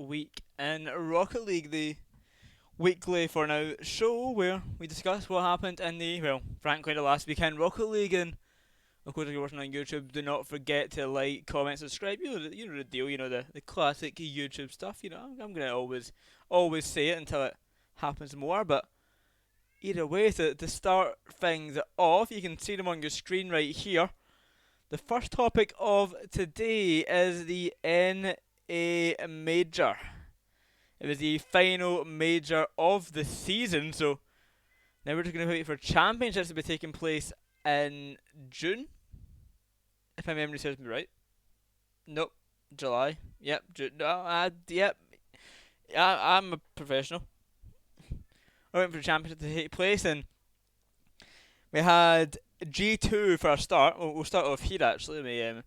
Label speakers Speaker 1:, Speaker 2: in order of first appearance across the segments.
Speaker 1: week in Rocket League, the weekly for now show where we discuss what happened in frankly, the last weekend Rocket League. And of course, if you're watching on YouTube, do not forget to like, comment, subscribe. You know the deal. You know the classic YouTube stuff. I'm gonna always say it until it happens more. But either way, to start things off, you can see them on your screen right here. The first topic of today is the NA Major. It was the final major of the season, so now we're just going to wait for championships to be taking place in June, if my memory serves me right. Nope, July. Yep, June. Yep. I'm a professional. We're waiting for the championship to take place, and we had G2 for our start. We'll start off here actually. Let me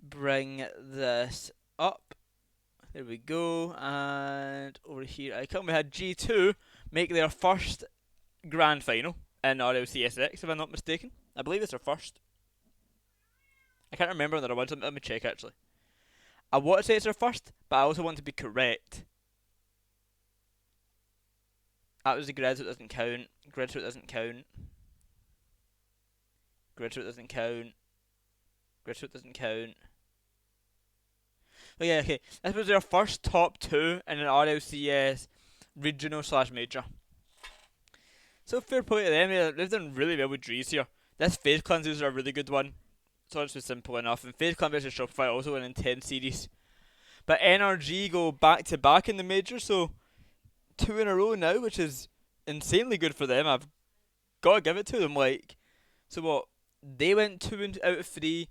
Speaker 1: bring this up. There we go. And over here I come. We had G2 make their first grand final in RLCSX, if I'm not mistaken. I believe it's their first. I can't remember another one, so let me check actually. I want to say it's their first, but I also want to be correct. That was the grid, so it doesn't count. Grid, so it doesn't count. Grid, so it doesn't count. Grid, so it doesn't count. But yeah, okay. This was their first top 2 in an RLCS regional slash major. So fair play to them. They've done really well with Drees here. This FaZe Cleanse is a really good one. So it's just simple enough. And FaZe Clan vs Shopify also an intense series. But NRG go back to back in the major, so 2 in a row now, which is insanely good for them. I've got to give it to them. So what? They went 2 out of 3.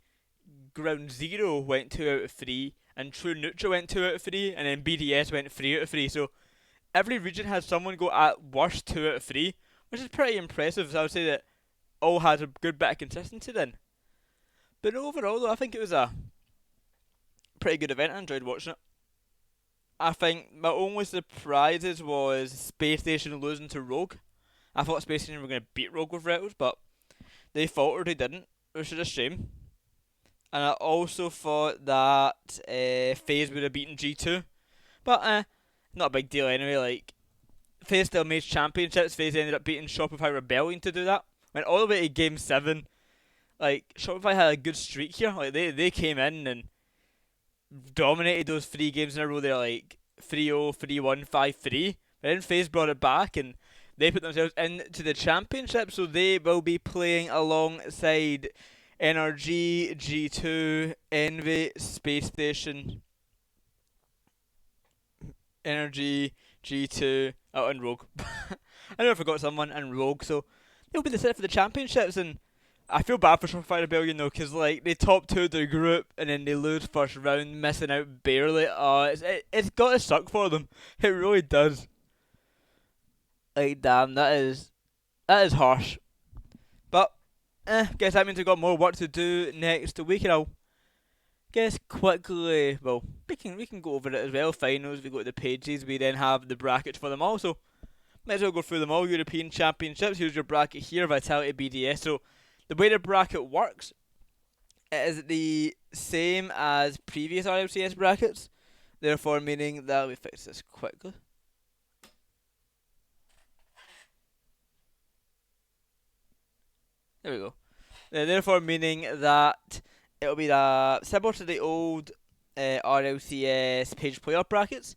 Speaker 1: Ground Zero went 2 out of 3. And True Neutral went 2 out of 3. And then BDS went 3 out of 3. So every region had someone go at worst 2 out of 3, which is pretty impressive. So I would say that all had a good bit of consistency then. But overall, though, I think it was a pretty good event. I enjoyed watching it. I think my only surprises was Space Station losing to Rogue. I thought Space Station were going to beat Rogue with Retals, but they faltered, they didn't, which is a shame. And I also thought that FaZe would have beaten G2. But not a big deal anyway. FaZe still made championships. FaZe ended up beating Shopify Rebellion to do that. Went all the way to Game 7. Shopify had a good streak here. They came in and dominated those 3 games in a row. They're 3-0, 3-1, 5-3. But then FaZe brought it back and they put themselves into the championship. So they will be playing alongside NRG, G2, Envy, Space Station, Energy, G2, and Rogue. I know I forgot someone, and Rogue. So they'll be the set for the championships, and I feel bad for Shopify Rebellion though, because they top 2 their group and then they lose first round, missing out barely. It's got to suck for them. It really does. Damn, that is harsh. But guess that means we've got more work to do next week, and I'll guess quickly. Well, we can go over it as well. Finals, we go to the pages. We then have the brackets for them all. So might as well go through them all. European Championships. Here's your bracket here. Vitality, BDS. So the way the bracket works, it is the same as previous RLCS brackets. Therefore, meaning that we fix this quickly. There we go. Therefore, meaning that it'll be similar to the old RLCS page playoff brackets.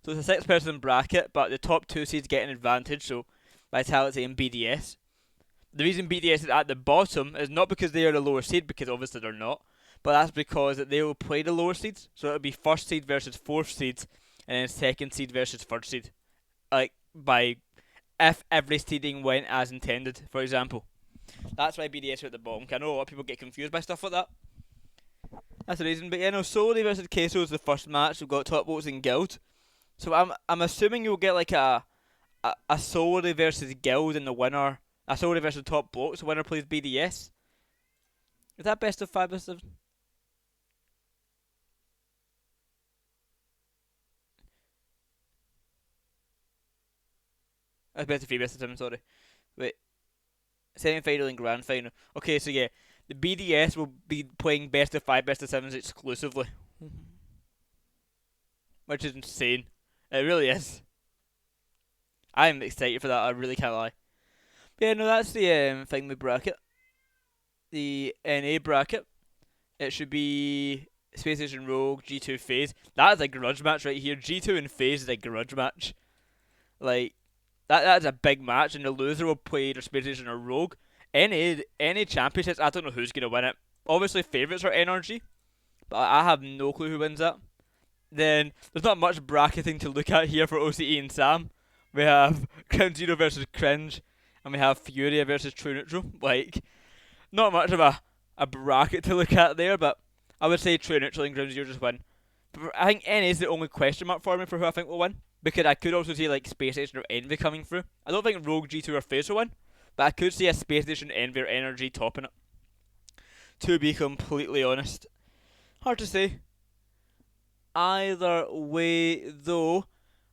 Speaker 1: So it's a 6-person bracket, but the top 2 seeds get an advantage. So Vitality and BDS. The reason BDS is at the bottom is not because they are the lower seed, because obviously they're not, but that's because they will play the lower seeds. So it'll be first seed versus 4th seed, and then second seed versus 3rd seed. If every seeding went as intended, for example. That's why BDS are at the bottom. I know a lot of people get confused by stuff like that. That's the reason. But yeah, no, Soli versus Queso is the first match. We've got top votes in Guild. So I'm assuming you'll get a Soli versus Guild in the winner. A Soli versus top votes. The winner plays BDS. Is that best of 5 best of? That's best of 3 best of 7, sorry. Wait. Semi-final and grand final. Okay, so yeah, the BDS will be playing best of 5, best of 7s exclusively, which is insane. It really is. I'm excited for that. I really can't lie. But yeah, no, that's the thing with bracket. The NA bracket. It should be Space Station Rogue, G2 FaZe. That is a grudge match right here. G2 and FaZe is a grudge match. Like that's a big match, and the loser will play either Space Station or Rogue. Any championships, I don't know who's gonna win it. Obviously, favourites are NRG, but I have no clue who wins that. Then there's not much bracketing to look at here for OCE and Sam. We have Ground Zero versus Cringe, and we have Furia versus True Neutral. Like, not much of a bracket to look at there, but I would say True Neutral and Ground Zero just win. But I think NA is the only question mark for me for who I think will win, because I could also see like Space Station or Envy coming through. I don't think Rogue, G2 or FaZe will win, but I could see a Space Station, Envy or NRG topping it. To be completely honest. Hard to say. Either way, though,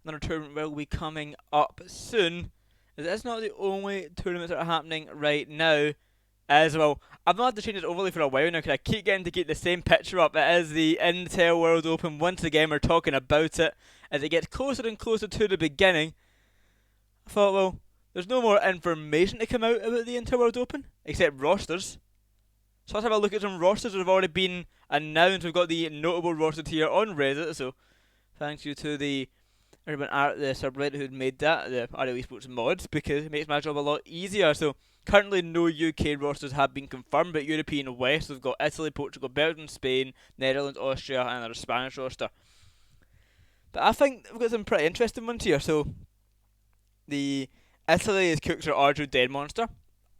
Speaker 1: another tournament will be coming up soon. That's not the only tournaments that are happening right now. As well, I've not had to change it overly for a while now because I keep getting to keep the same picture up. It is the Intel World Open. Once again, we're talking about it as it gets closer and closer to the beginning. I thought, well, there's no more information to come out about the Intel World Open except rosters. So let's have a look at some rosters that have already been announced. We've got the notable rosters here on Reddit, so thanks you to the Urban Art, the subreddit who'd made that, the RL Esports mods, because it makes my job a lot easier. So currently no UK rosters have been confirmed, but European West, we've got Italy, Portugal, Belgium, Spain, Netherlands, Austria, and our Spanish roster. But I think we've got some pretty interesting ones here. So the Italy is Cookser, Arjo, Dead Monster,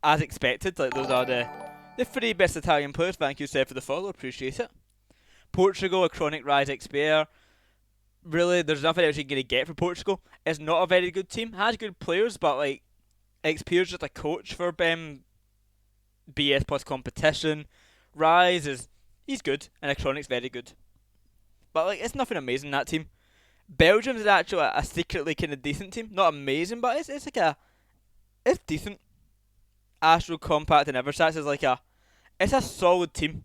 Speaker 1: as expected. Like those are the three best Italian players. Thank you, Seth, for the follow. Appreciate it. Portugal, Acronic, Rise, XPR. Really, there's nothing else you're going to get for Portugal. It's not a very good team. It has good players, but like XPR is just a coach for BS plus competition. Rise he's good, and Acronic's very good. But like it's nothing amazing that team. Belgium is actually a secretly kind of decent team. Not amazing, but it's it's decent. Astro, Compact, and Eversats is it's a solid team.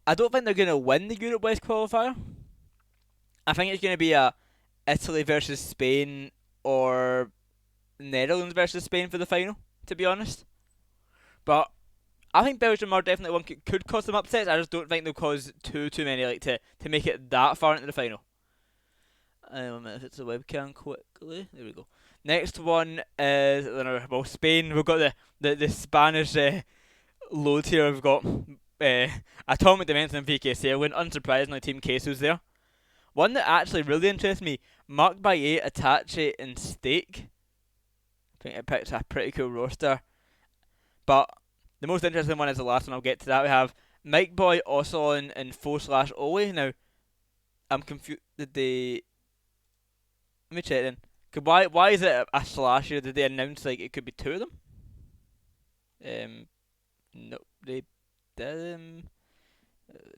Speaker 1: I don't think they're going to win the Europe West qualifier. I think it's going to be a Italy versus Spain or Netherlands versus Spain for the final, to be honest. But I think Belgium are definitely one could cause them upsets. I just don't think they'll cause too many to make it that far into the final. If it's a webcam quickly. There we go. Next one is Spain. We've got the Spanish load here. We've got Atomic Dimension and VK Sailwind. Unsurprisingly, Team Queso's there. One that actually really interests me, Marked by 8, Atachi, and Stake. I think it picks a pretty cool roster. But the most interesting one is the last one. I'll get to that. We have Mike Boy, Ocelon, and Foe/Owe. Now, I'm confused. Let me check then. Why is it a slash here? Did they announce it could be two of them? No, they did.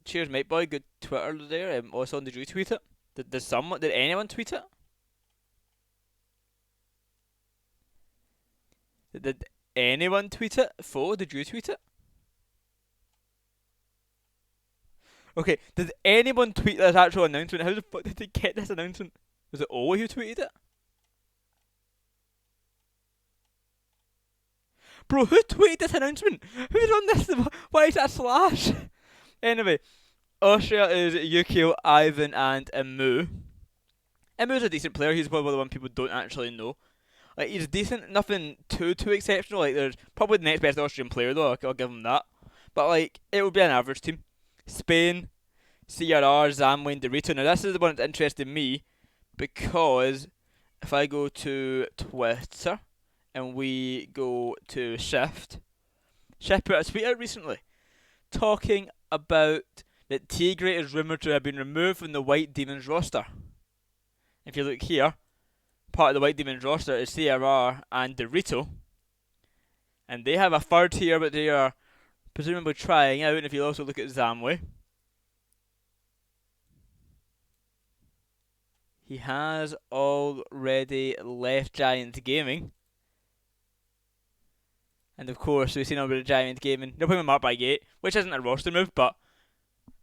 Speaker 1: Cheers, mate boy. Good Twitter there. Also, did you tweet it? Did anyone tweet it? Did anyone tweet it? Foe, did you tweet it? Okay, did anyone tweet this actual announcement? How the fuck did they get this announcement? Was it Owe who tweeted it? Bro, who tweeted this announcement? Who's on this? Why is that a slash? Anyway, Austria is Yukio, Ivan, and Emu. Emu's a decent player. He's probably the one people don't actually know. Like, he's decent, nothing too exceptional. Like, there's probably the next best Austrian player though. I'll give him that. But like, it would be an average team. Spain, CRR, Zamwe, and Dorito. Now this is the one that's interesting me because if I go to Twitter and we go to Shift put a tweet out recently talking about that Tigray is rumoured to have been removed from the White Demons roster. If you look here, part of the White Demons roster is CRR and Dorito. And they have a third here, but they are presumably trying out. And if you also look at Zamwe, he has already left Giant Gaming. And of course, we've seen over at Giant Gaming. They're putting him up by gate, which isn't a roster move, but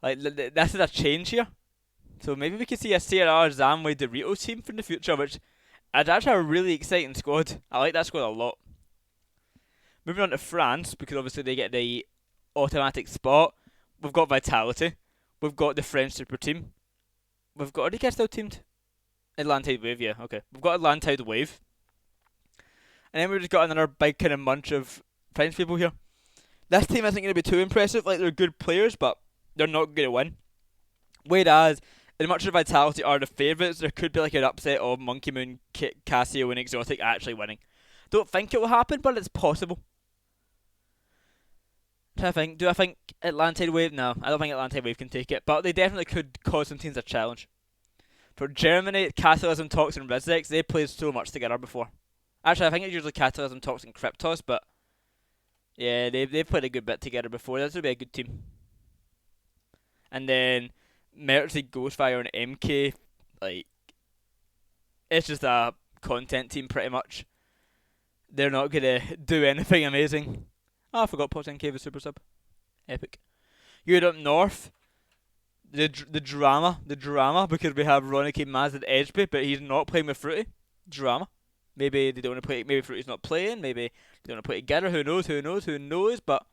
Speaker 1: like this is a change here So maybe we could see a CRR Zamway Dorito team for the future, which is actually a really exciting squad. I like that squad a lot. Moving on to France, because obviously they get the automatic spot. We've got Vitality. We've got the French super team. We've got, are they still teamed? Atlantide Wave, yeah, okay. We've got Atlantide Wave. And then we've just got another big kind of bunch of French people here. This team isn't going to be too impressive. Like, they're good players, but they're not going to win. Whereas, as much as Vitality are the favourites, there could be like an upset of Monkey Moon, Casio, and Exotic actually winning. Don't think it will happen, but it's possible. Do I think Atlantide Wave? No, I don't think Atlantide Wave can take it, but they definitely could cause some teams a challenge. For Germany, Catalysm, Tox, and Rizzex, they played so much together before. Actually, I think it's usually Catalysm, Tox, and Cryptos, but yeah, they've played a good bit together before. This would be a good team. And then Mercy, Ghostfire, and MK, like, it's just a content team pretty much. They're not gonna do anything amazing. Oh, I forgot Potencave was super sub. Epic. Europe North, the drama, because we have Ronicky Maz at Edgeby, but he's not playing with Fruity. Drama. Maybe they don't want to play. Maybe Fruity's not playing. Maybe they don't want to play together. Who knows? But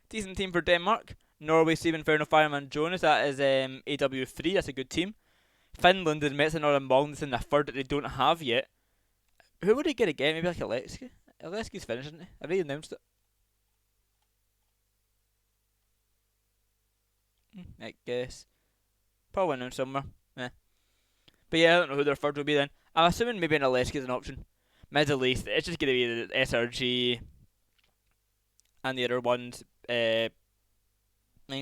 Speaker 1: decent team for Denmark. Norway, Steven Inferno, Fireman Jonas. That is AW3. That's a good team. Finland is Metsanor and Magnus in the third that they don't have yet. Who would they get again? Maybe like Alexi. Alexi's finished, isn't he? Have they announced it? I guess. Probably announced somewhere. Yeah. But yeah, I don't know who their third will be then. I'm assuming maybe an Aleski is an option. Middle East, it's just going to be the SRG and the other ones. Mine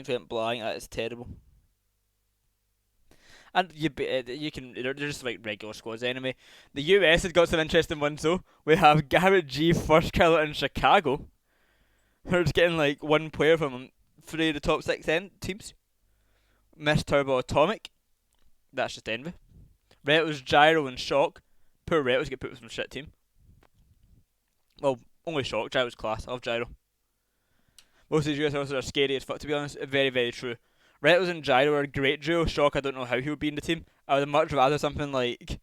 Speaker 1: went blank, that is terrible. And you can, they're just like regular squads anyway. The US has got some interesting ones though. We have Garrett G, First Killer in Chicago. We're just getting like one player from 3 of the top 6 teams. Miss Turbo Atomic. That's just envy. Reto's Gyro and Shock. Poor Reto's get put with some shit team. Well, only Shock. Gyro's class. I love Gyro. Most of these US horses are scary as fuck, to be honest. Very, very true. Reto's and Gyro are a great duo. Shock, I don't know how he would be in the team. I would much rather something like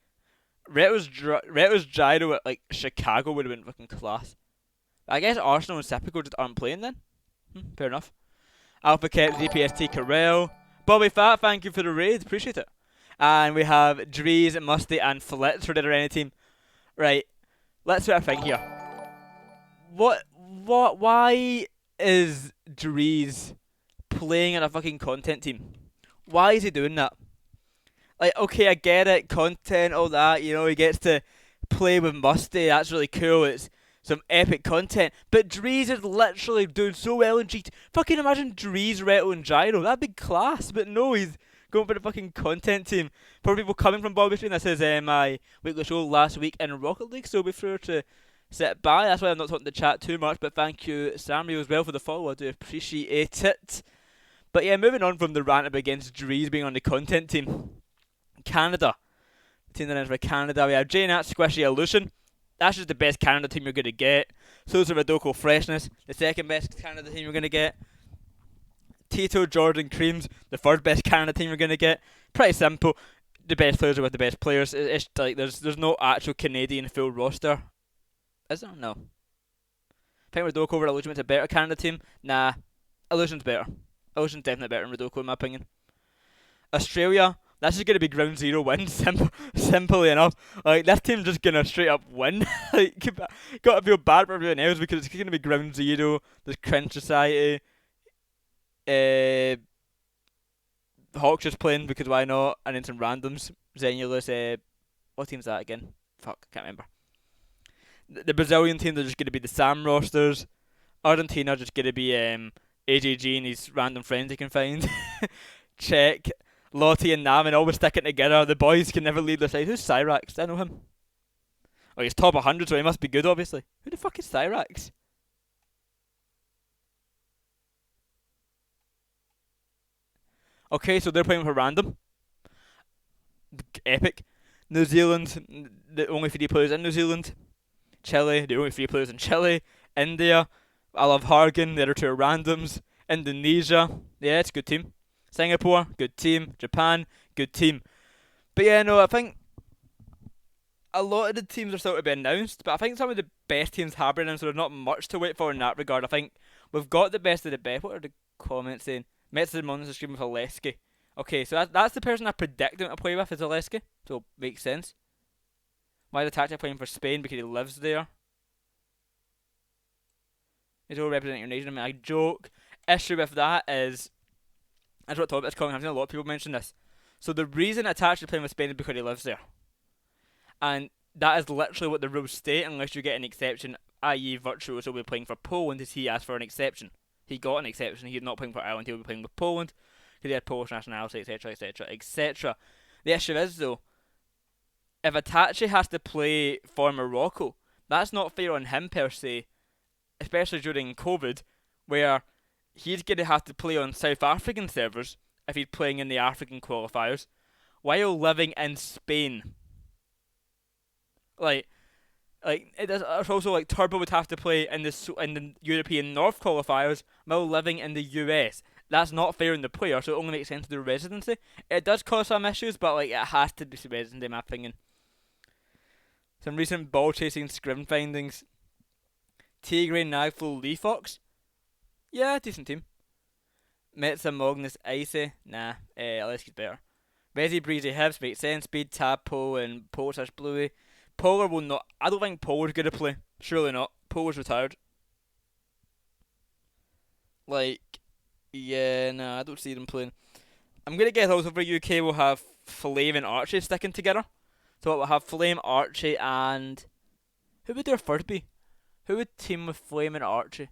Speaker 1: Reto's Gyro at like Chicago would have been fucking class. I guess Arsenal and Sepico just aren't playing then. Fair enough. Alpha Kept, ZPST, Carell. Bobby Fat, thank you for the raid. Appreciate it. And we have Drees, Musty, and Flitz for the Rennie team. Right, let's do a thing here. Why is Drees playing in a fucking content team? Why is he doing that? Like, okay, I get it, content, all that, you know, he gets to play with Musty, that's really cool, it's some epic content, but Drees is literally doing so well in GT. Fucking imagine Drees, Reto, and Gyro, that'd be class, but no, he's going for the fucking content team. For people coming from Bobby Stream, this is my weekly show last week in Rocket League, so be sure to sit by. That's why I'm not talking to chat too much, but thank you, Samuel, as well for the follow. I do appreciate it. But yeah, moving on from the rant up against Drees being on the content team. Canada. Team that ends for Canada. We have JNat, Squishy, Illusion. That's just the best Canada team you're going to get. So is Rodoko Freshness, the second best Canada team you're going to get. Tito, Jordan, Creams, the third best Canada team you're going to get. Pretty simple. The best players are with the best players. It's like there's no actual Canadian full roster. Is there? No. I think Rodoko over Illusion is a better Canada team. Nah, Illusion's better. Illusion's definitely better than Rodoko in my opinion. Australia. That's just going to be ground zero win, simply enough. Like, this team's just going to straight up win. Like, got to feel bad for everyone else because it's going to be ground zero. There's Cringe Society. Hawks just playing because why not? And then some randoms. Zenulus. What team's that again? Fuck, can't remember. The Brazilian team, they're just going to be the Sam rosters. Argentina just going to be AJG and his random friends he can find. Czech. Lottie and Namin always sticking together. The boys can never leave their side. Who's Cyrax? I know him. Oh, he's top 100, so he must be good, obviously. Who the fuck is Cyrax? Okay, so they're playing for random. Epic. New Zealand, the only 3 players in New Zealand. Chile, the only 3 players in Chile. India, I love Hargan, the other 2 are randoms. Indonesia, yeah, it's a good team. Singapore, good team. Japan, good team. But yeah, no, I think a lot of the teams are still to be announced, but I think some of the best teams have been announced, so there's not much to wait for in that regard. I think we've got the best of the best. What are the comments saying? Mets and Mons are screaming for Oleski. Okay, so that's the person I predict him to play with is Oleski, so it makes sense. Why the tactic playing for Spain? Because he lives there. He's all representing your nation. I mean, I joke. Issue with that is, I don't talk about this comment. I've seen a lot of people mention this. So the reason Atachi playing with Spain is because he lives there, and that is literally what the rules state, unless you get an exception, i.e. Virtuoso will be playing for Poland as he asked for an exception. He got an exception. He's not playing for Ireland. He'll be playing with Poland because he had Polish nationality, etc., etc., etc. The issue is though, if Atachi has to play for Morocco, that's not fair on him per se, especially during COVID, where he's going to have to play on South African servers if he's playing in the African qualifiers, while living in Spain. It's also like Turbo would have to play in the European North qualifiers while living in the US. That's not fair on the player, so it only makes sense to do residency. It does cause some issues, but like it has to be residency in my opinion. Some recent ball chasing scrim findings. Tigray, Nagful, Leafox. Yeah, decent team. Metza, Magnus, Icy. Nah, Aleski's better. Resi, Breezy, Hibs makes sense. Speed, Tapo, and Polar / Bluey. Polar will not. I don't think Polar's going to play. Surely not. Polar's retired. Yeah, nah, I don't see them playing. I'm going to guess also for UK we'll have Flame and Archie sticking together. So we'll have Flame, Archie, and who would their third be? Who would team with Flame and Archie?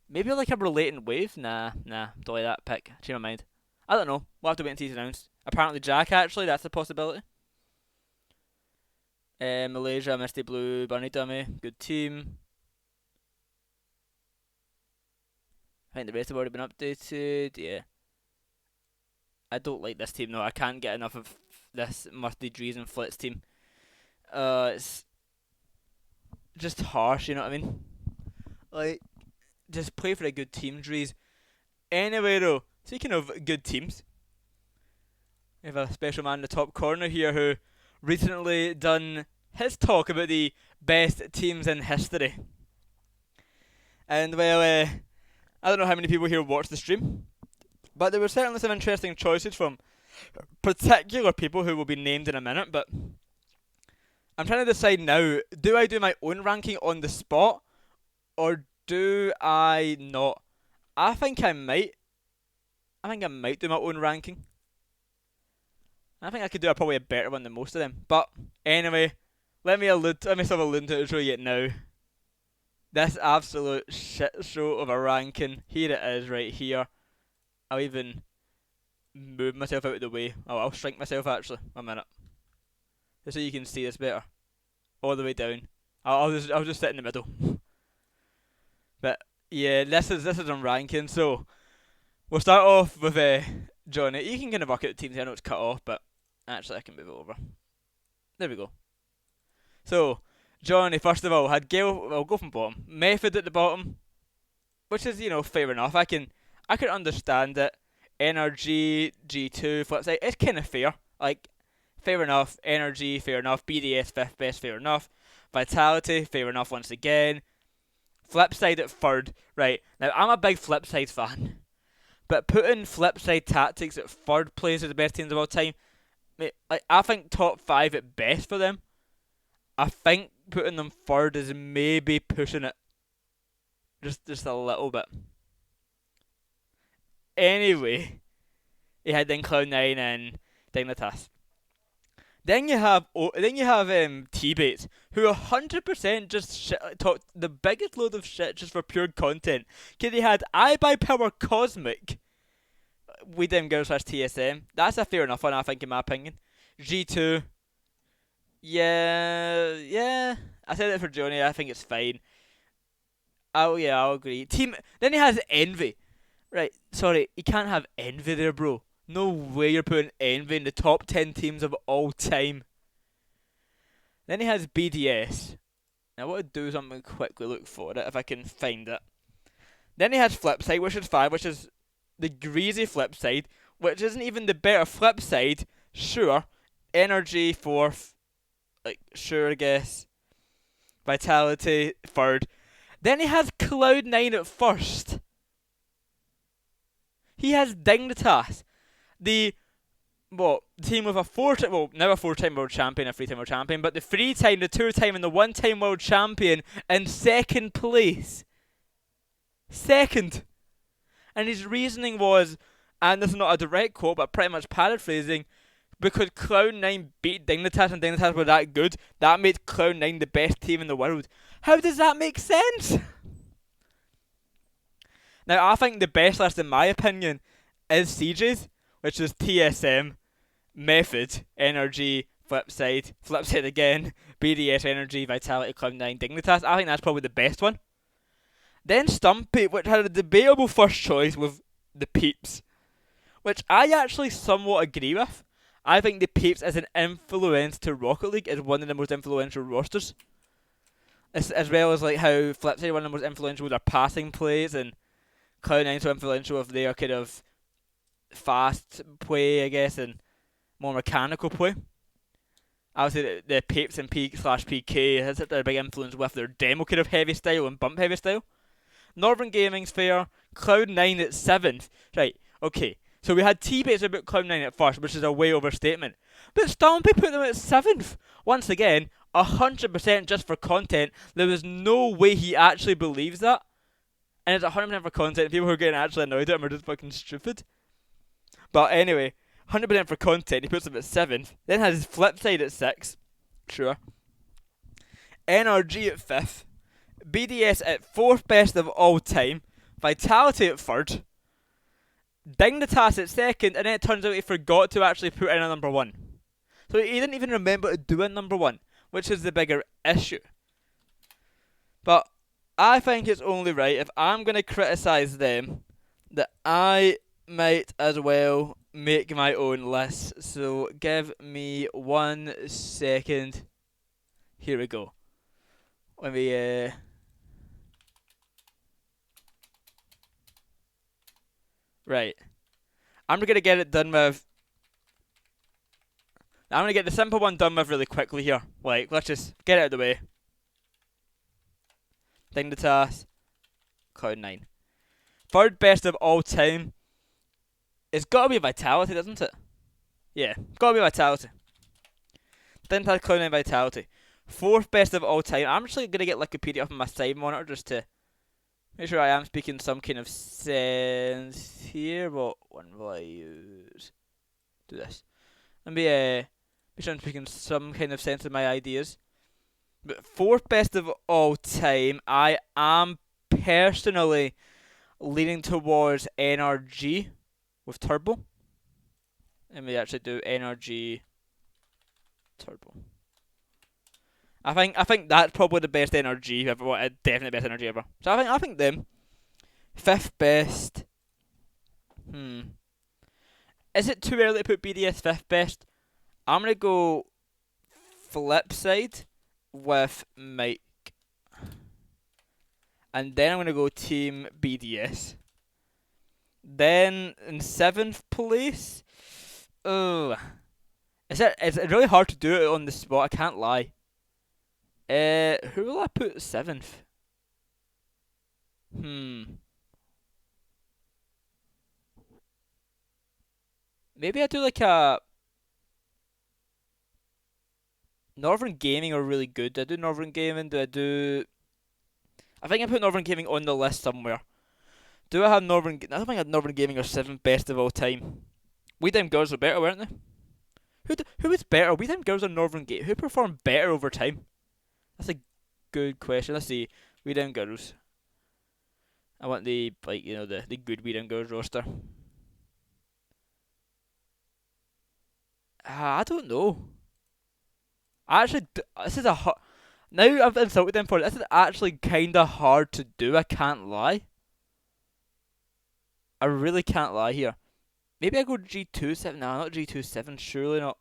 Speaker 1: Maybe like a relating wave? Nah, don't like that pick. Change my mind. I don't know. We'll have to wait until he's announced. Apparently Jack, actually, that's a possibility. Malaysia, Misty Blue, Bunny Dummy, good team. I think the rest have already been updated, yeah. I don't like this team though, I can't get enough of this Murthy Drees and Flitz team. It's just harsh, you know what I mean? Like, just play for a good team, Drees. Anyway though, speaking of good teams, we have a special man in the top corner here who recently done his talk about the best teams in history. And well, I don't know how many people here watched the stream, but there were certainly some interesting choices from particular people who will be named in a minute, but I'm trying to decide now, do I do my own ranking on the spot, or do I not? I think I might do my own ranking. I think I could do probably a better one than most of them. But anyway, let me sort of allude to it, show you it now. This absolute shit show of a ranking. Here it is right here. I'll even move myself out of the way. Oh, I'll shrink myself actually. 1 minute. Just so you can see this better. All the way down. I'll just sit in the middle. But yeah, this is on ranking. So we'll start off with Johnny. You can kind of work out the teams. I know it's cut off, but actually I can move it over. There we go. So Johnny, first of all, had Gale. Well, go from bottom. Method at the bottom, which is fair enough. I can understand it. NRG, G2, Flipside. It's kind of fair. Like, fair enough. Energy, fair enough. BDS, 5th best, fair enough. Vitality, fair enough once again. Flipside at 3rd. Right, now I'm a big Flipside fan, but putting Flipside Tactics at 3rd place as the best teams of all time, mate, like, I think top 5 at best for them. I think putting them 3rd is maybe pushing it just a little bit. Anyway, you had then Cloud9 and Dignitas. Then you have T-Bates, who 100% just talked the biggest load of shit just for pure content. Cause he had I Buy Power Cosmic, We Them Girls / TSM. That's a fair enough one, I think, in my opinion. G2. Yeah. I said it for Johnny. I think it's fine. Oh yeah, I'll agree. Then he has Envy. Right, sorry, you can't have Envy there, bro. No way you're putting Envy in the top 10 teams of all time. Then he has BDS. Now I want to do something quickly, look for it if I can find it. Then he has Flipside, which is 5, which is the greasy Flipside, which isn't even the better flip side. Sure, energy fourth, like sure I guess. Vitality third. Then he has Cloud9 at first. He has Dignitas, the team with a now a 4-time world champion, a 3-time world champion, but the 3-time, the 2-time, and the 1-time world champion in second place. Second. And his reasoning was, and this is not a direct quote, but pretty much paraphrasing, because Cloud9 beat Dignitas and Dignitas were that good, that made Cloud9 the best team in the world. How does that make sense? Now, I think the best list, in my opinion, is CJ's, which is TSM, Method, Energy, Flipside again, BDS, Energy, Vitality, Cloud9, Dignitas. I think that's probably the best one. Then Stumpy, which had a debatable first choice with the Peeps, which I actually somewhat agree with. I think the Peeps as an influence to Rocket League is one of the most influential rosters. As well as like how Flipside one of the most influential with their passing plays, and Cloud9 so influential with their kind of fast play, I guess, and more mechanical play. Obviously, the Peeps and P/PK has had a big influence with their demo kind of heavy style and bump heavy style. Northern Gaming's fair. Cloud9 at 7th. Right, okay. So we had T-Bates about Cloud9 at first, which is a way overstatement. But Stumpy put them at 7th. Once again, 100% just for content. There was no way he actually believes that. And it's 100% for content. People who are getting actually annoyed at him are just fucking stupid. But anyway, 100% for content. He puts them at 7th. Then has his Flipside at 6th. Sure. NRG at 5th. BDS at 4th best of all time. Vitality at 3rd. Dignitas at 2nd. And then it turns out he forgot to actually put in a number 1. So he didn't even remember to do a number 1, which is the bigger issue. But I think it's only right, if I'm going to criticise them, that I might as well make my own list. So give me 1 second. Here we go. Let me right. I'm going to get it done with. I'm going to get the simple one done with really quickly here. Like, let's just get it out of the way. Dignitas, Cloud9. 3rd best of all time. It's got to be Vitality, doesn't it? Yeah, got to be Vitality. Dignitas, Cloud9, Vitality. 4th best of all time. I'm actually going to get Wikipedia up on my side monitor just to make sure I am speaking some kind of sense here. What one will I use? Do this. Let me make sure I'm speaking some kind of sense of my ideas. But 4th best of all time, I am personally leaning towards NRG with Turbo. Let me actually do NRG Turbo. I think that's probably the best NRG ever. Well, definitely best NRG ever. So I think them. 5th best. Is it too early to put BDS 5th best? I'm gonna go Flipside with Mike. And then I'm gonna go Team BDS. Then in 7th place, it's really hard to do it on the spot. I can't lie. Who will I put 7th? Maybe I do like a Northern Gaming are really good. Do I do Northern Gaming? I think I put Northern Gaming on the list somewhere. Do I have Northern? I don't think I had Northern Gaming or 7th best of all time. We Them Girls were better, weren't they? Who was better? We Them Girls or Northern Gaming? Who performed better over time? That's a good question. Let's see. We Them Girls. I want the the good We Them Girls roster. I don't know. Actually, this is now I've insulted them for it. This is actually kinda hard to do. I can't lie. I really can't lie here. Maybe I go G27. No, not G27. Surely not.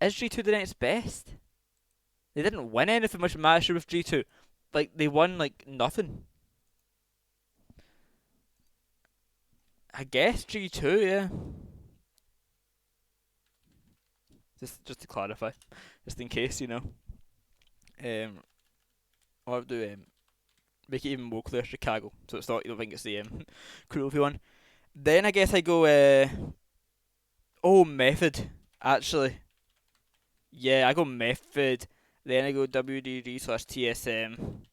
Speaker 1: Is G2 the next best? They didn't win anything much matter with G2. Like, they won, like, nothing. I guess G2, yeah. Just to clarify, just in case, Um, I'll have to make it even more clear, Chicago, so it's not, you don't think it's the cruelty one. Then I guess I go, Method, actually. Yeah, I go Method, then I go WDG/TSM,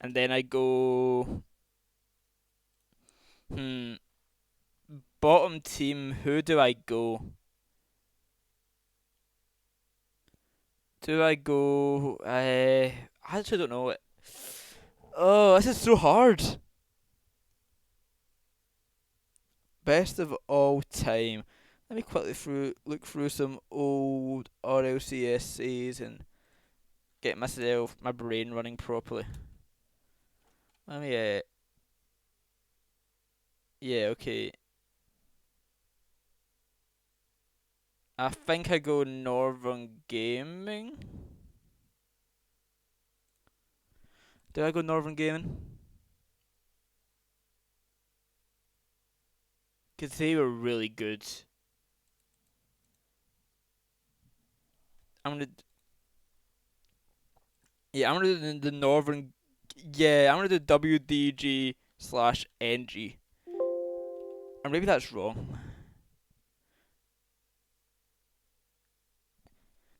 Speaker 1: and then I go, bottom team, who do I go? Do I go, I actually don't know. Oh, this is so hard. Best of all time. Let me quickly look through some old RLCSAs and get my brain running properly. Let me, yeah, okay. I think I go Northern Gaming. Do I go Northern Gaming? Because they were really good. I'm gonna, I'm gonna do the Northern, I'm gonna do WDG/NG. Or maybe that's wrong.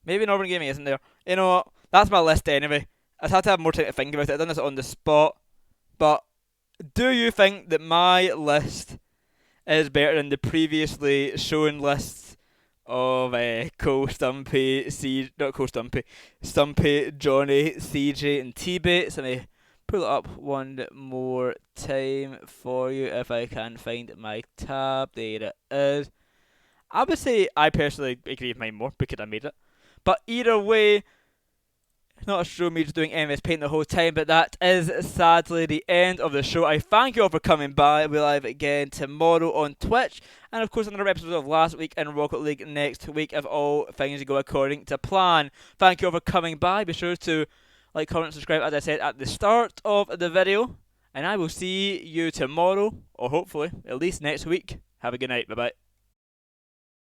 Speaker 1: Maybe Northern Gaming isn't there. You know what? That's my list anyway. I'd have to have more time to think about it. I've done this on the spot. But do you think that my list is better than the previously shown lists of Cole, Stumpy, not Cole Stumpy, Johnny, CJ, and T-Bates? Let me pull it up one more time for you if I can find my tab. There it is. I would say I personally agree with mine more because I made it. But either way, not a show me just doing MS Paint the whole time, but that is sadly the end of the show. I thank you all for coming by. We'll live again tomorrow on Twitch, and of course another episode of last week in Rocket League next week if all things go according to plan. Thank you all for coming by. Be sure to like, comment, and subscribe as I said at the start of the video, and I will see you tomorrow, or hopefully at least next week. Have a good night. Bye bye.